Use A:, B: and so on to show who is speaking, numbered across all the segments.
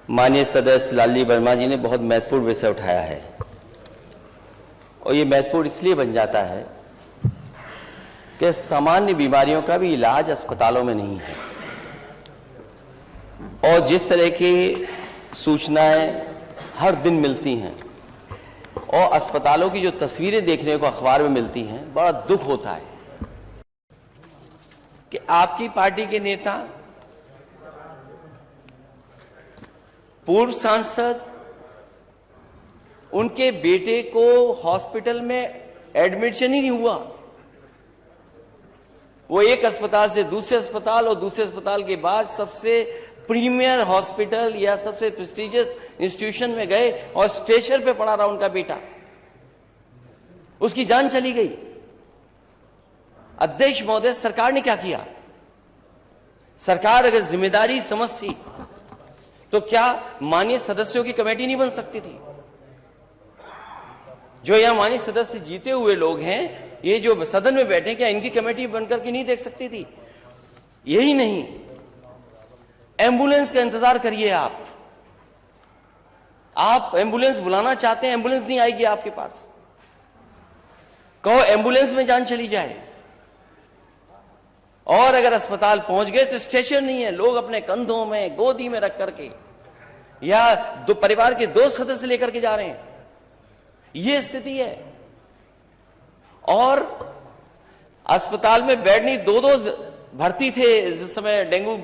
A: माननीय सदस्य लालजी वर्मा जी ने बहुत महत्वपूर्ण विषय उठाया है और ये महत्वपूर्ण इसलिए बन जाता है कि सामान्य बीमारियों का भी इलाज अस्पतालों में नहीं है और जिस तरह की सूचनाएं हर दिन मिलती हैं और अस्पतालों की जो तस्वीरें देखने को अखबार में मिलती हैं, बड़ा दुख होता है कि आपकी पार्टी के नेता, पूर्व सांसद, उनके बेटे को हॉस्पिटल में एडमिशन ही नहीं हुआ। वो एक अस्पताल से दूसरे अस्पताल और दूसरे अस्पताल के बाद सबसे प्रीमियर हॉस्पिटल या सबसे प्रेस्टिजियस इंस्टीट्यूशन में गए और स्ट्रेचर पे पड़ा रहा उनका बेटा, उसकी जान चली गई। अध्यक्ष महोदय, सरकार ने क्या किया? सरकार अगर जिम्मेदारी समझती तो क्या माननीय सदस्यों की कमेटी नहीं बन सकती थी? जो यहां माननीय सदस्य जीते हुए लोग हैं, ये जो सदन में बैठे, क्या इनकी कमेटी बनकर के नहीं देख सकती थी? यही नहीं, एम्बुलेंस का इंतजार करिए। आप एम्बुलेंस बुलाना चाहते हैं, एम्बुलेंस नहीं आएगी आपके पास। कहो एम्बुलेंस में जान चली जाए। और अगर अस्पताल पहुंच गए तो स्टेशन नहीं है, लोग अपने कंधों में, गोदी में रख करके या दो परिवार के दो सदस्य लेकर के जा रहे हैं। यह स्थिति है। और अस्पताल में बेड नहीं, दो भर्ती थे। जिस समय डेंगू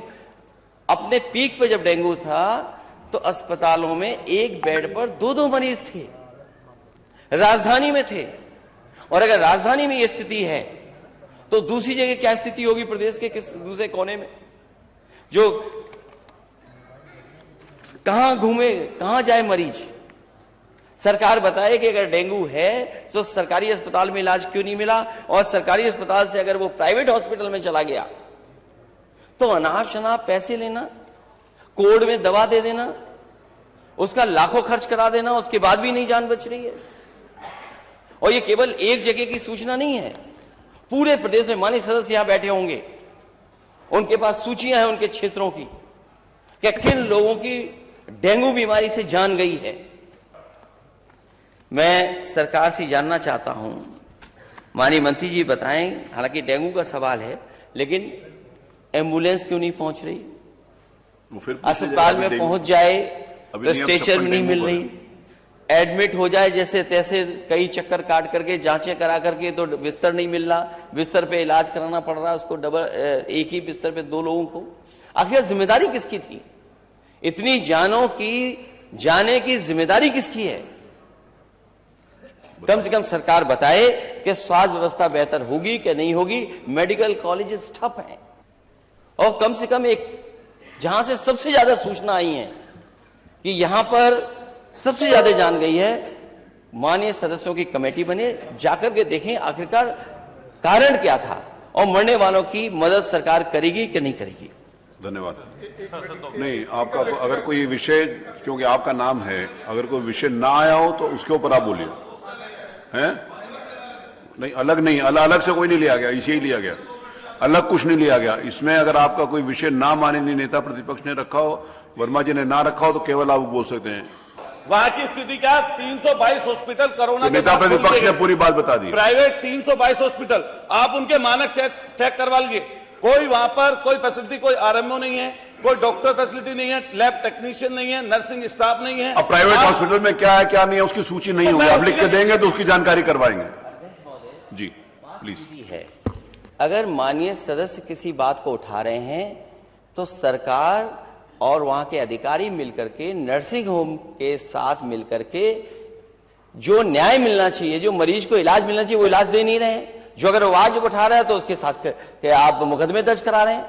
A: अपने पीक पे जब डेंगू था तो अस्पतालों में एक बेड पर दो मरीज थे, राजधानी में थे। और अगर राजधानी में यह स्थिति है तो दूसरी जगह क्या स्थिति होगी प्रदेश के किस दूसरे कोने में? जो कहां घूमे, कहां जाए मरीज? सरकार बताए कि अगर डेंगू है तो सरकारी अस्पताल में इलाज क्यों नहीं मिला, और सरकारी अस्पताल से अगर वो प्राइवेट हॉस्पिटल में चला गया तो अनाप शनाप पैसे लेना, कोड में दवा दे देना, उसका लाखों खर्च करा देना, उसके बाद भी नहीं जान बच रही है। और ये केवल एक जगह की सूचना नहीं है, पूरे प्रदेश में माननीय सदस्य यहां बैठे होंगे, उनके पास सूचियां हैं उनके क्षेत्रों की कि किन लोगों की डेंगू बीमारी से जान गई है। मैं सरकार से जानना चाहता हूं, माननीय मंत्री जी बताएं, हालांकि डेंगू का सवाल है, लेकिन एम्बुलेंस क्यों नहीं पहुंच रही? अस्पताल में पहुंच जाए तो स्टेशन नहीं मिल रही, एडमिट हो जाए जैसे तैसे कई चक्कर काट करके, जांचें करा करके, तो बिस्तर नहीं मिल रहा, बिस्तर पे इलाज कराना पड़ रहा है उसको, एक ही बिस्तर पे दो लोगों को। आखिर जिम्मेदारी किसकी थी? इतनी जानों की जाने की जिम्मेदारी किसकी है? कम से कम सरकार बताए कि स्वास्थ्य व्यवस्था बेहतर होगी कि नहीं होगी। मेडिकल कॉलेजेस ठप हैं और कम से कम एक जहां से सबसे ज्यादा सूचना आई है कि यहां पर सबसे ज्यादा जान गई है, माननीय सदस्यों की कमेटी बने, जाकर के देखें आखिरकार कारण क्या था और मरने वालों की मदद सरकार करेगी कि नहीं करेगी।
B: धन्यवाद। नहीं, आपका अगर कोई विषय, क्योंकि आपका नाम है, अगर कोई विषय ना आया हो तो उसके ऊपर आप बोलिए। हैं? नहीं, अलग से कोई नहीं लिया गया, इसे ही लिया गया, अलग कुछ नहीं लिया गया। इसमें अगर आपका कोई विषय ना माननीय नेता प्रतिपक्ष ने रखा हो, वर्मा जी ने ना रखा हो, तो केवल आप बोल सकते हैं।
C: वहां की स्थिति क्या? 322 हॉस्पिटल कोरोना
B: तो नेता प्रतिपक्ष ने पूरी बात बता दी।
C: प्राइवेट 322 हॉस्पिटल, आप उनके मानक चेक करवा लीजिए। कोई वहां पर कोई फैसिलिटी, कोई आरएमओ नहीं है, कोई डॉक्टर फैसिलिटी नहीं है, लैब टेक्नीशियन नहीं है, नर्सिंग स्टाफ नहीं है।
B: अब प्राइवेट हॉस्पिटल में क्या है क्या नहीं है उसकी सूची नहीं होगी, आप लिख के देंगे तो उसकी जानकारी करवाएंगे। जी प्लीज।
A: है, अगर माननीय सदस्य किसी बात को उठा रहे हैं तो सरकार और वहां के अधिकारी मिलकर के, नर्सिंग होम के साथ मिलकर के जो न्याय मिलना चाहिए, जो मरीज को इलाज मिलना चाहिए, वो इलाज दे नहीं रहे हैं। जो अगर आवाज उठा रहा है तो उसके साथ के आप मुकदमे दर्ज करा रहे हैं।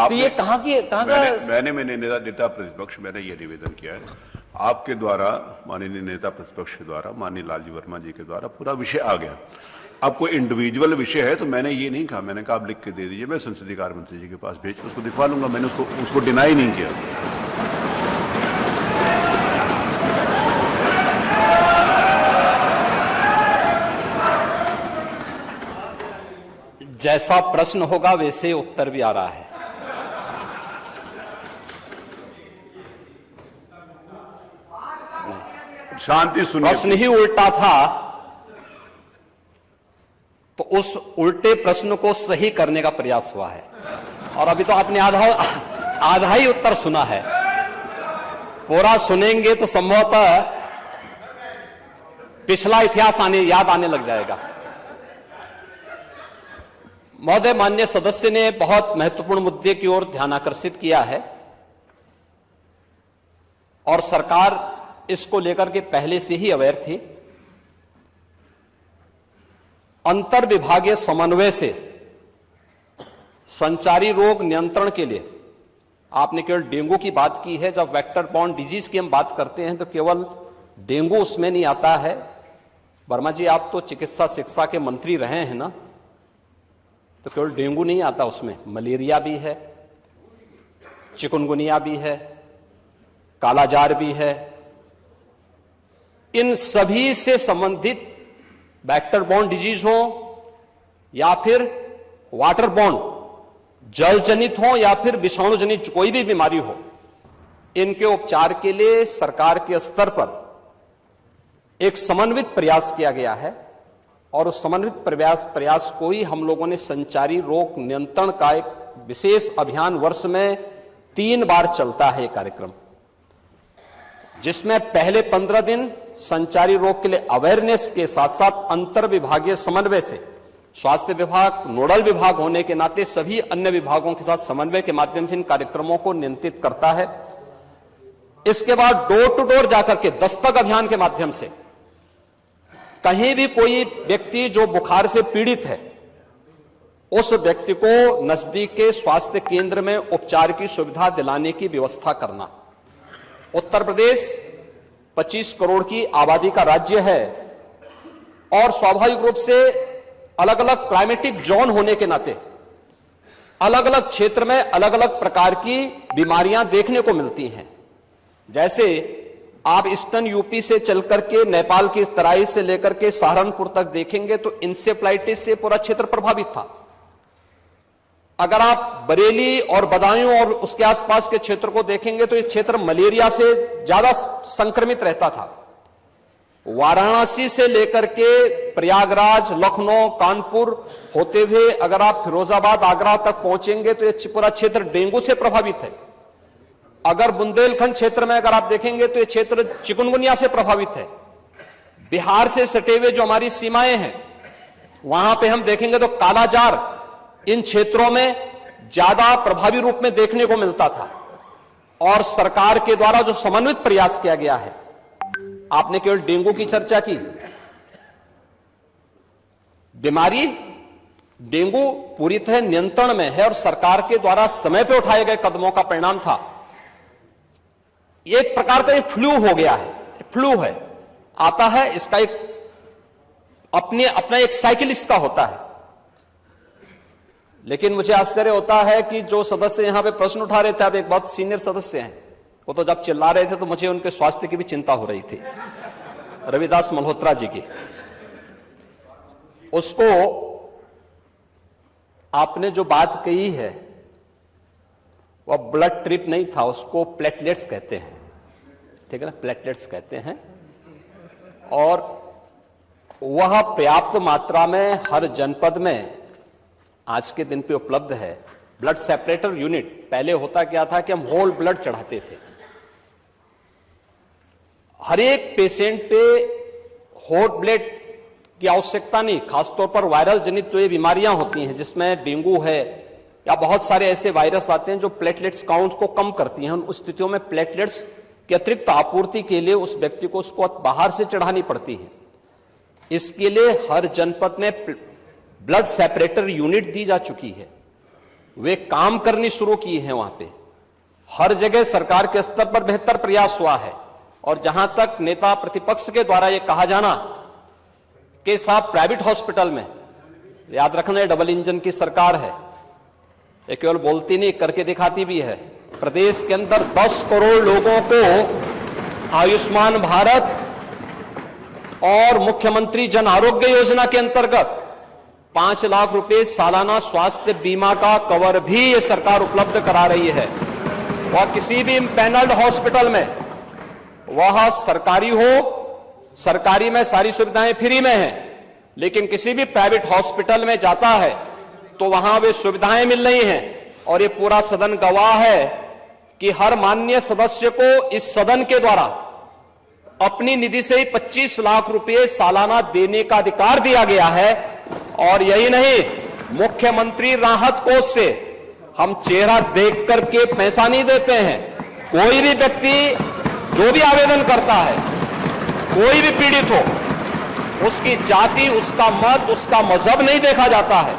A: तो ये कहां का?
B: मैंने नेता प्रतिपक्ष, मैंने ये निवेदन किया है आपके द्वारा, माननीय नेता प्रतिपक्ष के द्वारा, माननीय लालजी वर्मा जी के द्वारा पूरा विषय आ गया। अब कोई इंडिविजुअल विषय है तो मैंने ये नहीं कहा, मैंने कहा आप लिख के दे दीजिए, मैं संसदीय कार्य मंत्री जी के पास भेज उसको दिखवा लूंगा। मैंने उसको डिनाई नहीं किया।
D: जैसा प्रश्न होगा वैसे उत्तर भी आ रहा है।
B: शांति सुनिए।
D: प्रश्न ही उल्टा था, तो उस उल्टे प्रश्न को सही करने का प्रयास हुआ है। और अभी तो आपने आधा ही उत्तर सुना है। पूरा सुनेंगे तो संभवतः पिछला इतिहास याद आने लग जाएगा। महोदय, माननीय सदस्य ने बहुत महत्वपूर्ण मुद्दे की ओर ध्यान आकर्षित किया है और सरकार इसको लेकर के पहले से ही अवेयर थी। अंतर विभागीय समन्वय से संचारी रोग नियंत्रण के लिए, आपने केवल डेंगू की बात की है, जब वेक्टर बॉर्न डिजीज की हम बात करते हैं तो केवल डेंगू उसमें नहीं आता है। वर्मा जी, आप तो चिकित्सा शिक्षा के मंत्री रहे हैं ना, तो केवल डेंगू नहीं आता उसमें, मलेरिया भी है, चिकुनगुनिया भी है, कालाजार भी है। इन सभी से संबंधित वेक्टर बॉर्न डिजीज हो या फिर वाटर बॉर्न, जल जनित हो या फिर विषाणु जनित कोई भी बीमारी हो, इनके उपचार के लिए सरकार के स्तर पर एक समन्वित प्रयास किया गया है। और उस समन्वित प्रयास को ही हम लोगों ने संचारी रोग नियंत्रण का एक विशेष अभियान, वर्ष में 3 बार चलता है ये कार्यक्रम, जिसमें पहले 15 दिन संचारी रोग के लिए अवेयरनेस के साथ साथ अंतर विभागीय समन्वय से स्वास्थ्य विभाग नोडल विभाग होने के नाते सभी अन्य विभागों के साथ समन्वय के माध्यम से इन कार्यक्रमों को नियंत्रित करता है। इसके बाद डोर टू डोर जाकर के दस्तक अभियान के माध्यम से कहीं भी कोई व्यक्ति जो बुखार से पीड़ित है, उस व्यक्ति को नजदीक के स्वास्थ्य केंद्र में उपचार की सुविधा दिलाने की व्यवस्था करना। उत्तर प्रदेश 25 करोड़ की आबादी का राज्य है और स्वाभाविक रूप से अलग अलग क्लाइमेटिक जोन होने के नाते अलग अलग क्षेत्र में अलग अलग प्रकार की बीमारियां देखने को मिलती हैं। जैसे आप ईस्टर्न यूपी से चलकर के नेपाल की तराई से लेकर के सहारनपुर तक देखेंगे तो इंसेफ्लाइटिस से पूरा क्षेत्र प्रभावित था। अगर आप बरेली और बदायूं और उसके आसपास के क्षेत्र को देखेंगे तो ये क्षेत्र मलेरिया से ज्यादा संक्रमित रहता था। वाराणसी से लेकर के प्रयागराज, लखनऊ, कानपुर होते हुए अगर आप फिरोजाबाद, आगरा तक पहुंचेंगे तो ये पूरा क्षेत्र डेंगू से प्रभावित है। अगर बुंदेलखंड क्षेत्र में अगर आप देखेंगे तो ये क्षेत्र चिकुनगुनिया से प्रभावित है। बिहार से सटे हुए जो हमारी सीमाएं हैं वहां पे हम देखेंगे तो कालाजार इन क्षेत्रों में ज्यादा प्रभावी रूप में देखने को मिलता था। और सरकार के द्वारा जो समन्वित प्रयास किया गया है, आपने केवल डेंगू की चर्चा की, बीमारी डेंगू पूरी तरह नियंत्रण में है और सरकार के द्वारा समय पर उठाए गए कदमों का परिणाम था। एक प्रकार का ये फ्लू हो गया है, फ्लू है, आता है, इसका एक अपना एक साइकिल इसका होता है। लेकिन मुझे आश्चर्य होता है कि जो सदस्य यहां पे प्रश्न उठा रहे थे, आप एक बहुत सीनियर सदस्य हैं, वो तो जब चिल्ला रहे थे तो मुझे उनके स्वास्थ्य की भी चिंता हो रही थी, रविदास मल्होत्रा जी की। उसको आपने जो बात कही है वह ब्लड ट्रिप नहीं था, उसको प्लेटलेट्स कहते हैं, ठीक है ना, प्लेटलेट्स कहते हैं। और वह पर्याप्त मात्रा में हर जनपद में आज के दिन पे उपलब्ध है। ब्लड सेपरेटर यूनिट, पहले होता क्या था कि हम होल ब्लड चढ़ाते थे। हर एक पेशेंट पे होल ब्लड की आवश्यकता नहीं, खासतौर पर वायरल जनित जो ये बीमारियां होती हैं जिसमें डेंगू है या बहुत सारे ऐसे वायरस आते हैं जो प्लेटलेट्स काउंट को कम करती हैं। उन स्थितियों में प्लेटलेट्स की अतिरिक्त आपूर्ति के लिए उस व्यक्ति को उसको बाहर से चढ़ानी पड़ती है। इसके लिए हर जनपद में ब्लड सेपरेटर यूनिट दी जा चुकी है, वे काम करनी शुरू की है। वहां पे हर जगह सरकार के स्तर पर बेहतर प्रयास हुआ है। और जहां तक नेता प्रतिपक्ष के द्वारा यह कहा जाना कि साहब प्राइवेट हॉस्पिटल में, याद रखना डबल इंजन की सरकार है, ये केवल बोलती नहीं करके दिखाती भी है। प्रदेश के अंदर 10 करोड़ लोगों को आयुष्मान भारत और मुख्यमंत्री जन आरोग्य योजना के अंतर्गत 5 लाख रुपए सालाना स्वास्थ्य बीमा का कवर भी ये सरकार उपलब्ध करा रही है। वह किसी भी पैनल्ड हॉस्पिटल में, वह सरकारी हो सरकारी में सारी सुविधाएं फ्री में हैं, लेकिन किसी भी प्राइवेट हॉस्पिटल में जाता है तो वहां वे सुविधाएं मिल रही हैं। और ये पूरा सदन गवाह है कि हर माननीय सदस्य को इस सदन के द्वारा अपनी निधि से ही 25 लाख रुपए सालाना देने का अधिकार दिया गया है। और यही नहीं, मुख्यमंत्री राहत कोष से हम चेहरा देख करके पैसा नहीं देते हैं। कोई भी व्यक्ति जो भी आवेदन करता है, कोई भी पीड़ित हो, उसकी जाति, उसका मत, उसका मजहब नहीं देखा जाता है,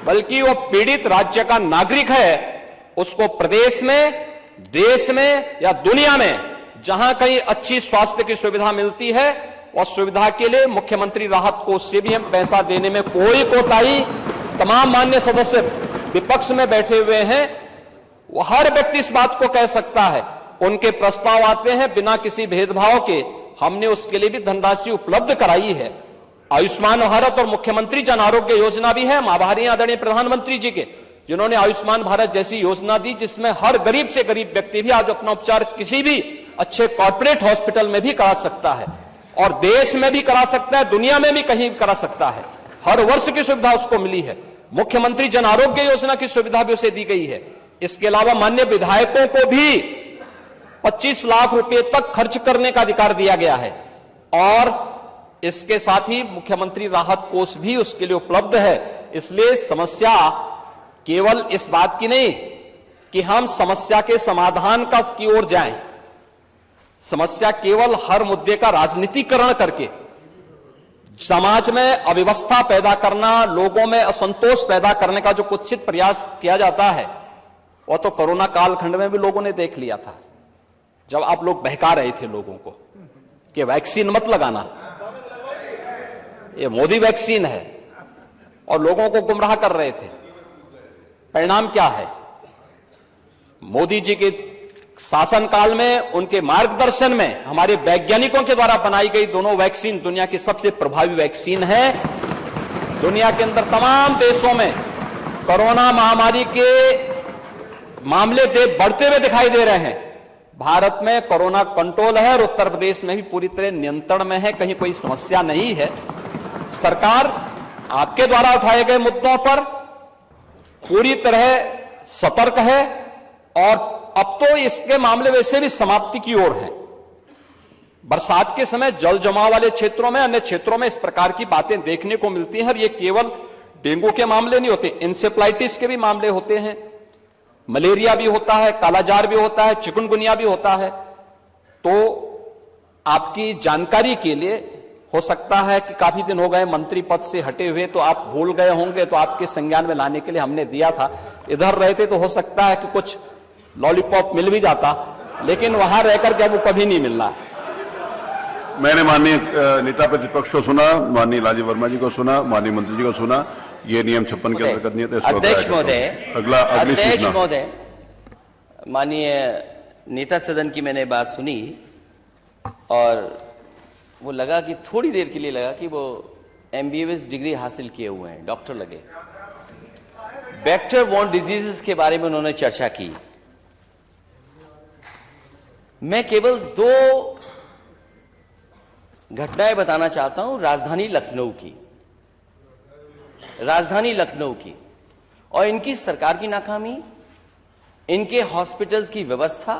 D: बल्कि वो पीड़ित राज्य का नागरिक है। उसको प्रदेश में, देश में या दुनिया में जहां कहीं अच्छी स्वास्थ्य की सुविधा मिलती है, और सुविधा के लिए मुख्यमंत्री राहत कोष से भी हम पैसा देने में कोई कोताही, तमाम मान्य सदस्य विपक्ष में बैठे हुए हैं, वो हर व्यक्ति इस बात को कह सकता है। उनके प्रस्ताव आते हैं बिना किसी भेदभाव के, हमने उसके लिए भी धनराशि उपलब्ध कराई है। आयुष्मान भारत और मुख्यमंत्री जन आरोग्य योजना भी है। हम आभारी हैं आदरणीय प्रधानमंत्री जी के, जिन्होंने आयुष्मान भारत जैसी योजना दी, जिसमें हर गरीब से गरीब व्यक्ति भी आज अपना उपचार किसी भी अच्छे कॉर्पोरेट हॉस्पिटल में भी करा सकता है, और देश में भी करा सकता है, दुनिया में भी कहीं करा सकता है। हर वर्ष की सुविधा उसको मिली है। मुख्यमंत्री जन आरोग्य योजना की सुविधा भी उसे दी गई है। इसके अलावा माननीय विधायकों को भी 25 लाख रुपए तक खर्च करने का अधिकार दिया गया है, और इसके साथ ही मुख्यमंत्री राहत कोष भी उसके लिए उपलब्ध है। इसलिए समस्या केवल इस बात की नहीं कि हम समस्या के समाधान की ओर जाएं, समस्या केवल हर मुद्दे का राजनीतिकरण करके समाज में अव्यवस्था पैदा करना, लोगों में असंतोष पैदा करने का जो कुत्सित प्रयास किया जाता है, वह तो कोरोना कालखंड में भी लोगों ने देख लिया था, जब आप लोग बहका रहे थे लोगों को कि वैक्सीन मत लगाना, ये मोदी वैक्सीन है, और लोगों को गुमराह कर रहे थे। परिणाम क्या है? मोदी जी के शासनकाल में, उनके मार्गदर्शन में हमारे वैज्ञानिकों के द्वारा बनाई गई दोनों वैक्सीन दुनिया की सबसे प्रभावी वैक्सीन है। दुनिया के अंदर तमाम देशों में कोरोना महामारी के मामले बढ़ते हुए दिखाई दे रहे हैं। भारत में कोरोना कंट्रोल है, और उत्तर प्रदेश में भी पूरी तरह नियंत्रण में है, कहीं कोई समस्या नहीं है। सरकार आपके द्वारा उठाए गए मुद्दों पर पूरी तरह सतर्क है, और अब तो इसके मामले वैसे भी समाप्ति की ओर है। बरसात के समय जल जमाव वाले क्षेत्रों में, अन्य क्षेत्रों में इस प्रकार की बातें देखने को मिलती हैं। और ये केवल डेंगू के मामले नहीं होते, इंसेफ्लाइटिस के भी मामले होते हैं, मलेरिया भी होता है, कालाजार भी होता है, चिकनगुनिया भी होता है। तो आपकी जानकारी के लिए, हो सकता है कि काफी दिन हो गए मंत्री पद से हटे हुए, तो आप भूल गए होंगे, तो आपके संज्ञान में लाने के लिए हमने दिया था। इधर रहते तो हो सकता है कि कुछ लॉलीपॉप मिल भी जाता, लेकिन वहां रहकर के अब वो कभी नहीं मिलना है।
B: मैंने माननीय नेता प्रतिपक्ष को सुना, माननीय लालजी वर्मा जी को सुना, माननीय मंत्री जी को सुना। ये नियम 56 के अंतर्गत नहीं है।
A: अध्यक्ष महोदय,
B: अगली सूचना।
A: महोदय, माननीय नेता सदन की मैंने बात सुनी, और वो लगा कि थोड़ी देर के लिए लगा कि वो MBBS डिग्री हासिल किए हुए हैं, डॉक्टर लगे। वेक्टर बॉर्न डिजीजेस के बारे में उन्होंने चर्चा की। मैं केवल 2 घटनाएं बताना चाहता हूं राजधानी लखनऊ की, और इनकी सरकार की नाकामी, इनके हॉस्पिटल्स की व्यवस्था,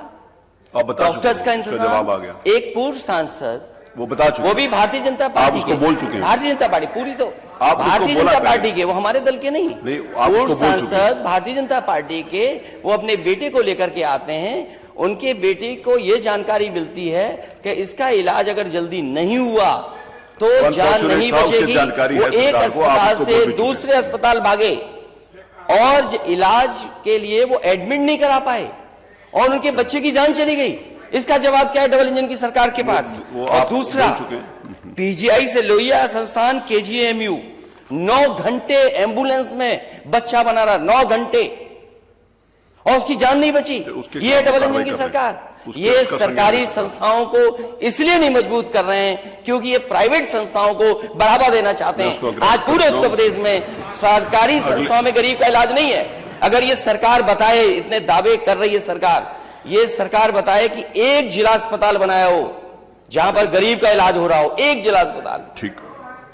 A: डॉक्टर्स का इंतजाम। एक पूर्व सांसद,
B: वो बता चुके,
A: वो भी भारतीय जनता पार्टी के,
B: बोल चुके हैं।
A: भारतीय जनता पार्टी पूरी, तो भारतीय जनता पार्टी के, वो हमारे दल के नहीं। पूर्व सांसद भारतीय जनता पार्टी के, वो अपने बेटे को लेकर के आते हैं। उनके बेटे को ये जानकारी मिलती है कि इसका इलाज अगर जल्दी नहीं हुआ तो जान नहीं बचेगी। वो एक अस्पताल से दूसरे अस्पताल भागे, और इलाज के लिए वो एडमिट नहीं करा पाए, और उनके बच्चे की जान चली गई। इसका जवाब क्या है डबल इंजन की सरकार के पास? और दूसरा, PGI से लोहिया संस्थान KGMU 9 घंटे एम्बुलेंस में बच्चा बना रहा, 9 घंटे, और उसकी जान नहीं बची। ये डबल इंजन की सरकार। ये सरकारी संस्थाओं को इसलिए नहीं मजबूत कर रहे हैं क्योंकि ये प्राइवेट संस्थाओं को बढ़ावा देना चाहते हैं। आज पूरे उत्तर प्रदेश में सरकारी संस्थाओं में गरीब का इलाज नहीं है। अगर ये सरकार बताए, इतने दावे कर रही है सरकार, ये सरकार बताए कि एक जिला अस्पताल बनाया हो जहां पर गरीब का इलाज हो रहा हो, एक जिला अस्पताल।
B: ठीक।